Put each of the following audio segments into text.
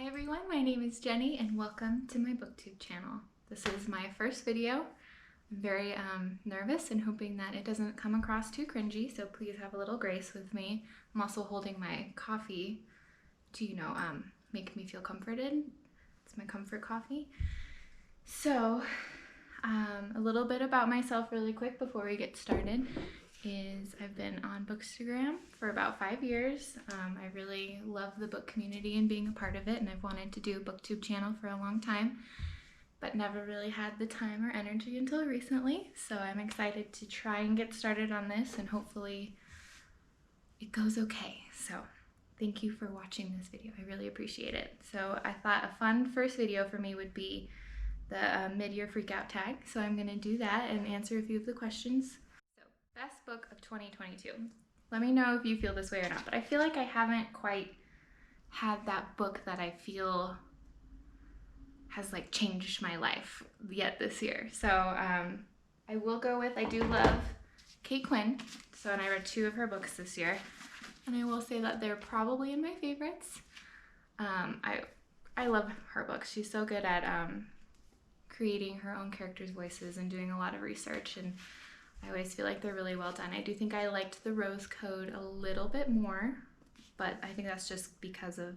everyone, my name is Jenny and welcome to my booktube channel. This is my first video. I'm very nervous and hoping that it doesn't come across too cringy, so please have a little grace with me. I'm also holding my coffee to, make me feel comforted. It's my comfort coffee. So, a little bit about myself really quick before we get started is I've been on Bookstagram for about 5 years. I really love the book community and being a part of it, and I've wanted to do a booktube channel for a long time, but never really had the time or energy until recently. So I'm excited to try and get started on this, and hopefully it goes okay. So thank you for watching this video. I really appreciate it. So I thought a fun first video for me would be the mid-year freakout tag. So I'm gonna do that and answer a few of the questions. Best book of 2022. Let me know if you feel this way or not, but I feel like I haven't quite had that book that I feel has like changed my life yet this year. So I will go with, I do love Kate Quinn, and I read 2 of her books this year, and I will say that they're probably in my favorites. I love her books. She's so good at creating her own characters' voices and doing a lot of research, and I always feel like they're really well done. I do think I liked The Rose Code a little bit more, but I think that's just because of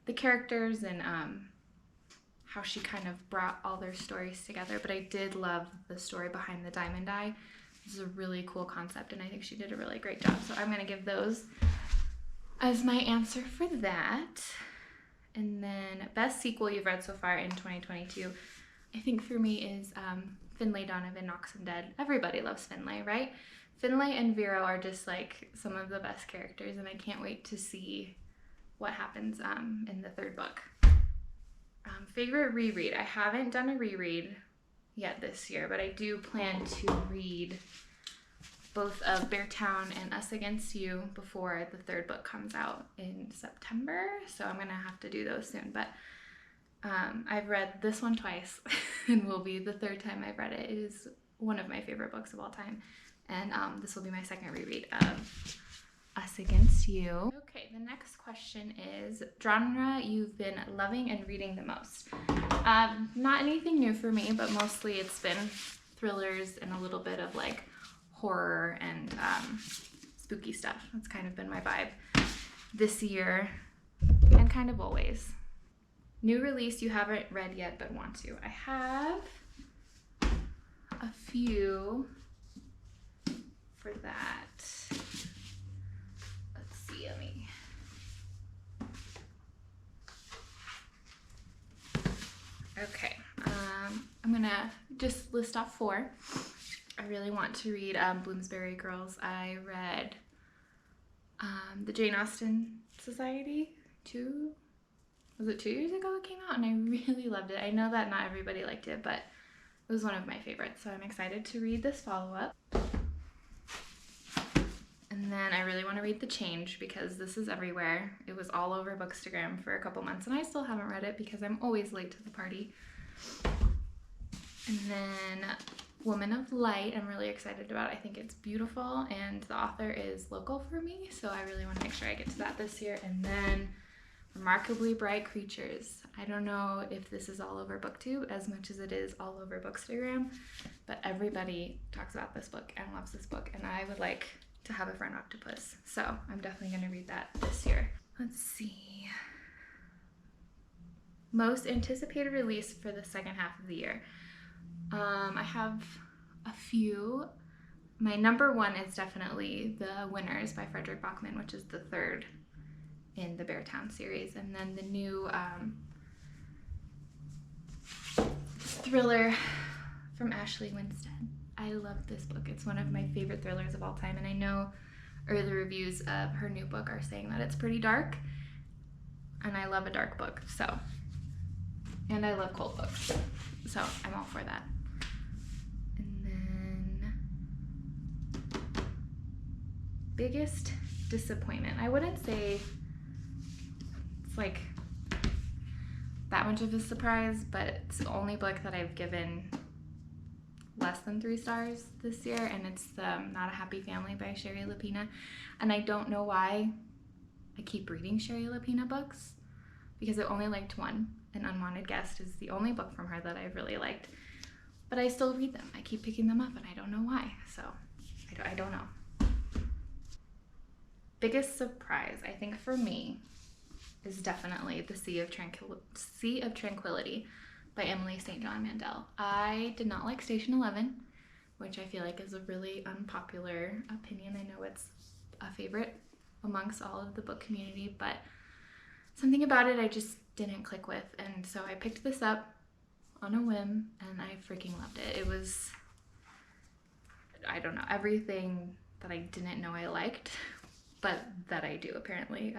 the characters and how she kind of brought all their stories together. But I did love the story behind the Diamond Eye. This is a really cool concept, and I think she did a really great job. So I'm going to give those as my answer for that. And then best sequel you've read so far in 2022, I think for me is Finlay Donovan Knocks 'Em Dead. Everybody loves Finlay, right? Finlay and Vero are just like some of the best characters, and I can't wait to see what happens in the 3rd book. Favorite reread. I haven't done a reread yet this year, but I do plan to read both of Beartown and Us Against You before the 3rd book comes out in September, so I'm gonna have to do those soon. But I've read this one twice and will be the 3rd time I've read it. It is one of my favorite books of all time, and this will be my 2nd reread of Us Against You. Okay, the next question is genre you've been loving and reading the most. Not anything new for me, but mostly it's been thrillers and a little bit of like horror and spooky stuff. That's kind of been my vibe this year and kind of always. New release you haven't read yet but want to. I have a few for that. Let's see, Okay, I'm gonna just list off 4. I really want to read Bloomsbury Girls. I read the Jane Austen Society 2. Was it 2 years ago it came out? And I really loved it. I know that not everybody liked it, but it was one of my favorites. So I'm excited to read this follow-up. And then I really want to read The Change because this is everywhere. It was all over Bookstagram for a couple months, and I still haven't read it because I'm always late to the party. And then Woman of Light, I'm really excited about. I think it's beautiful, and the author is local for me, so I really want to make sure I get to that this year. And then Remarkably Bright Creatures. I don't know if this is all over BookTube as much as it is all over Bookstagram, but everybody talks about this book and loves this book, and I would like to have a friend octopus, so I'm definitely going to read that this year. Let's see. Most anticipated release for the 2nd half of the year. I have a few. My number 1 is definitely The Winners by Frederick Bachman, which is the 3rd in the Beartown series, and then the new thriller from Ashley Winstead. I love this book. It's one of my favorite thrillers of all time, and I know early reviews of her new book are saying that it's pretty dark, and I love a dark book, so, and I love cold books, so I'm all for that. And then biggest disappointment. I wouldn't say it's like that much of a surprise, but it's the only book that I've given less than 3 stars this year, and it's Not a Happy Family by Sherry Lapina. And I don't know why I keep reading Sherry Lapina books, because I only liked one. An Unwanted Guest is the only book from her that I've really liked. But I still read them. I keep picking them up and I don't know why. So I don't know. Biggest surprise, I think for me, is definitely The Sea of Tranquility by Emily St. John Mandel. I did not like Station 11, which I feel like is a really unpopular opinion. I know it's a favorite amongst all of the book community, but something about it I just didn't click with. And so I picked this up on a whim and I freaking loved it. It was, I don't know, everything that I didn't know I liked, but that I do apparently.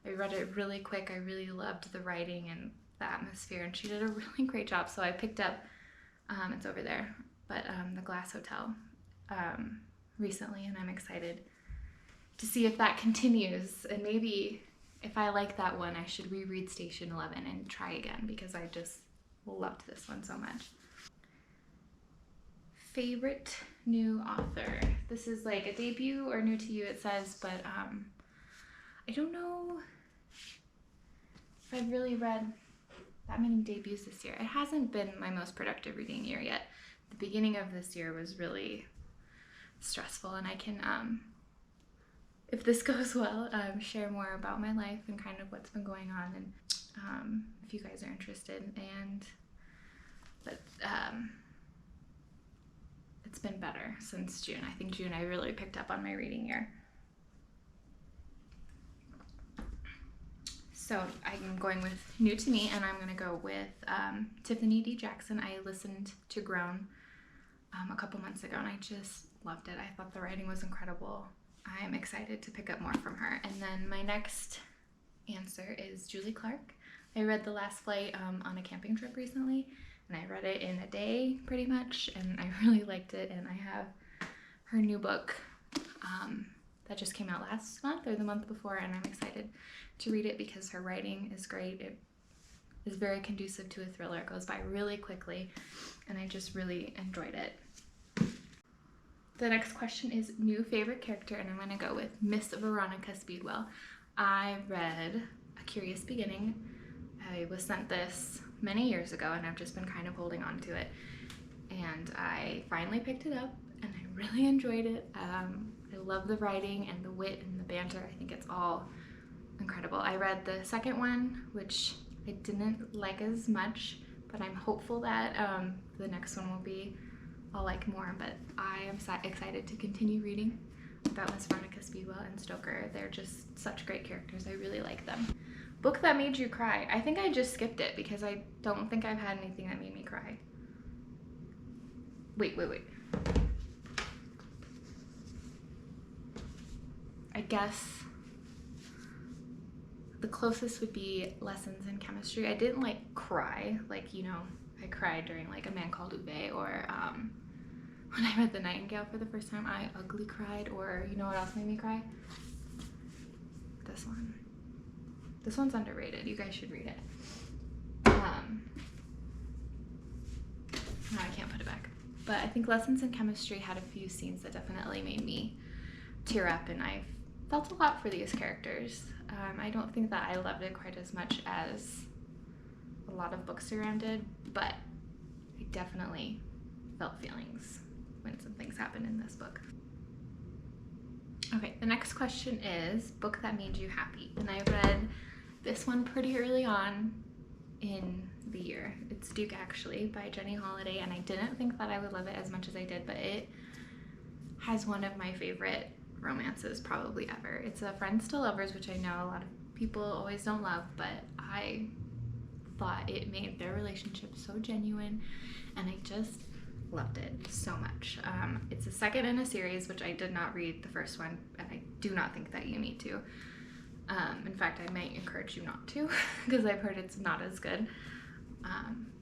I read it really quick. I really loved the writing and the atmosphere, and she did a really great job. So I picked up, it's over there, but The Glass Hotel recently, and I'm excited to see if that continues. And maybe if I like that one, I should reread Station 11 and try again, because I just loved this one so much. Favorite new author. This is like a debut or new to you, it says, but I don't know if I've really read that many debuts this year. It hasn't been my most productive reading year yet. The beginning of this year was really stressful, and I can, if this goes well, share more about my life and kind of what's been going on, and if you guys are interested. But it's been better since June. I think June I really picked up on my reading year. So I'm going with new to me, and I'm gonna go with Tiffany D. Jackson. I listened to Grown a couple months ago, and I just loved it. I thought the writing was incredible. I'm excited to pick up more from her. And then my next answer is Julie Clark. I read The Last Flight on a camping trip recently, and I read it in a day pretty much, and I really liked it. And I have her new book that just came out last month or the month before, and I'm excited to read it because her writing is great. It is very conducive to a thriller. It goes by really quickly, and I just really enjoyed it. The next question is new favorite character, and I'm going to go with Miss Veronica Speedwell. I read A Curious Beginning. I was sent this many years ago, and I've just been kind of holding on to it. And I finally picked it up, and I really enjoyed it. I love the writing and the wit and the banter. I think it's all incredible. I read the second one, which I didn't like as much, but I'm hopeful that the next one will be I'll like more. But I am excited to continue reading about Miss Veronica Speedwell and Stoker. They're just such great characters. I really like them. Book that made you cry. I think I just skipped it because I don't think I've had anything that made me cry. Wait. I guess the closest would be Lessons in Chemistry. I didn't like cry, like, you know, I cried during like A Man Called Ove, or when I read The Nightingale for the first time, I ugly cried. Or you know what else made me cry? This one. This one's underrated. You guys should read it. No, I can't put it back. But I think Lessons in Chemistry had a few scenes that definitely made me tear up, and I felt a lot for these characters. I don't think that I loved it quite as much as a lot of books around did, but I definitely felt feelings when some things happened in this book. Okay, the next question is book that made you happy. And I read this one pretty early on in the year. It's Duke Actually by Jenny Holiday, and I didn't think that I would love it as much as I did, but it has one of my favorite romances probably ever. It's a Friends to Lovers, which I know a lot of people always don't love, but I thought it made their relationship so genuine, and I just loved it so much. It's a second in a series, which I did not read the first one, and I do not think that you need to. In fact, I might encourage you not to, because I've heard it's not as good.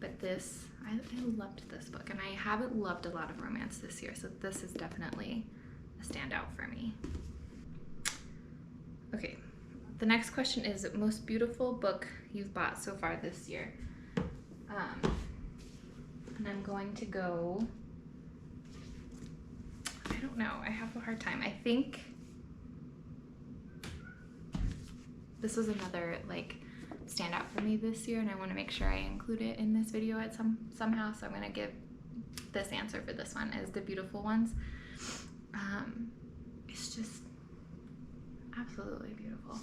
But this, I loved this book, and I haven't loved a lot of romance this year, so this is definitely a standout for me. Okay, the next question is most beautiful book you've bought so far this year. And I'm going to go, I don't know, I have a hard time. I think this was another like stand out for me this year, and I want to make sure I include it in this video at somehow. So I'm going to give this answer for this one as The Beautiful Ones. It's just absolutely beautiful,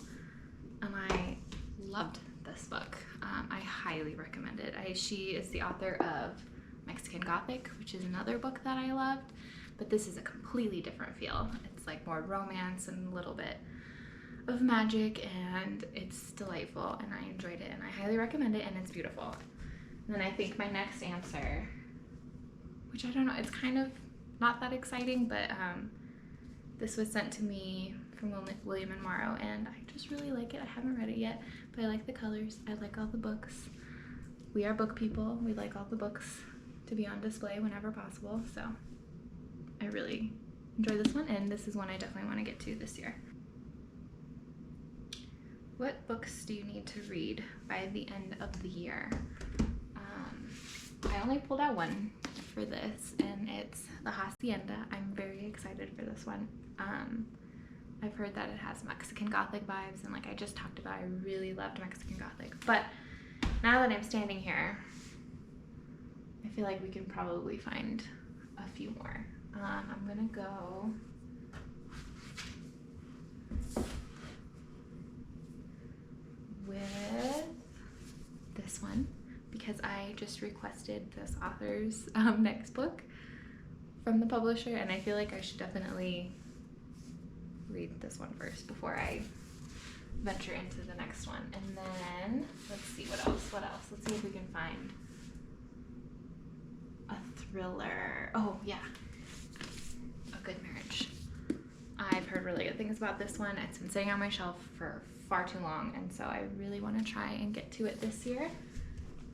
and I loved this book. I highly recommend it. She is the author of Mexican Gothic, which is another book that I loved, but this is a completely different feel. It's like more romance and a little bit of magic, and it's delightful, and I enjoyed it, and I highly recommend it, and it's beautiful. And then I think my next answer, which I don't know, it's kind of not that exciting, but this was sent to me from William and Morrow, and I just really like it. I haven't read it yet, but I like the colors. I like all the books. We are book people. We like all the books to be on display whenever possible, so I really enjoy this one, and this is one I definitely want to get to this year. What books do you need to read by the end of the year? I only pulled out one for this, and it's The Hacienda. I'm very excited for this one. I've heard that it has Mexican Gothic vibes, and like I just talked about, I really loved Mexican Gothic. But now that I'm standing here, I feel like we can probably find a few more. I'm gonna go with this one because I just requested this author's next book from the publisher, and I feel like I should definitely read this one first before I venture into the next one. And then let's see what else. Let's see if we can find a thriller. Oh yeah, A Good Marriage. I've heard really good things about this one. It's been sitting on my shelf for far too long, and so I really want to try and get to it this year.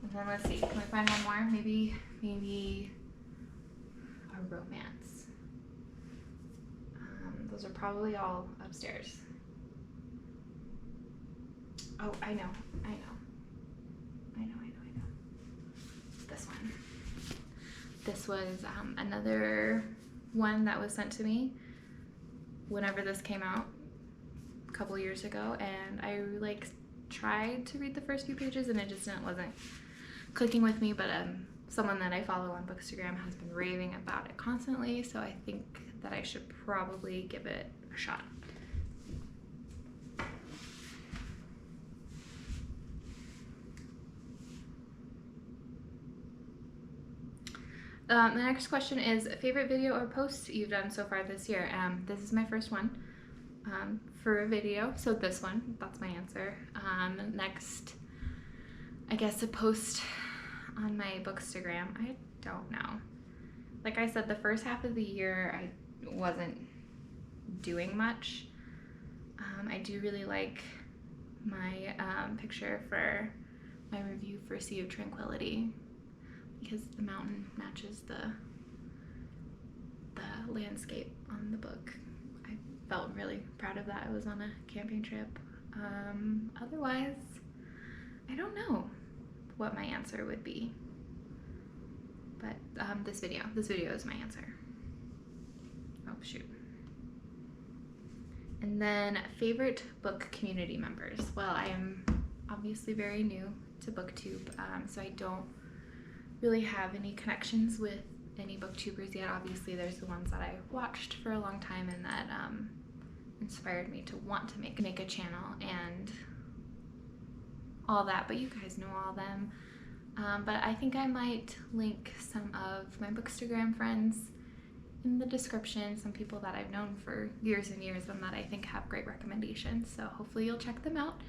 And then let's see, can we find one more? Maybe a romance. Those are probably all upstairs. Oh, I know. This one. This was another one that was sent to me whenever this came out a couple years ago, and I like tried to read the first few pages, and it just wasn't clicking with me, but someone that I follow on Bookstagram has been raving about it constantly, so I think that I should probably give it a shot. The next question is favorite video or post you've done so far this year. This is my first one for a video, so this one, that's my answer. Next, I guess a post on my Bookstagram. I don't know. Like I said, the first half of the year I wasn't doing much. I do really like my picture for my review for Sea of Tranquility because the mountain matches the landscape on the book. I felt really proud of that. I was on a camping trip. Otherwise, I don't know what my answer would be, but this video is my answer. Oh shoot. And then favorite book community members. Well, I am obviously very new to booktube, so I don't really have any connections with any booktubers yet. Obviously there's the ones that I watched for a long time and that inspired me to want to make a channel and all that, but you guys know all them. But I think I might link some of my Bookstagram friends in the description, some people that I've known for years and years and that I think have great recommendations, so hopefully you'll check them out.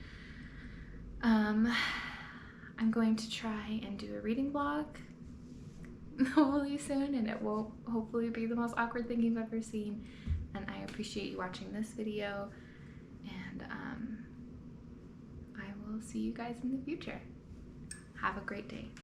I'm going to try and do a reading vlog hopefully soon, and it will hopefully be the most awkward thing you've ever seen, and I appreciate you watching this video, and I will see you guys in the future. Have a great day.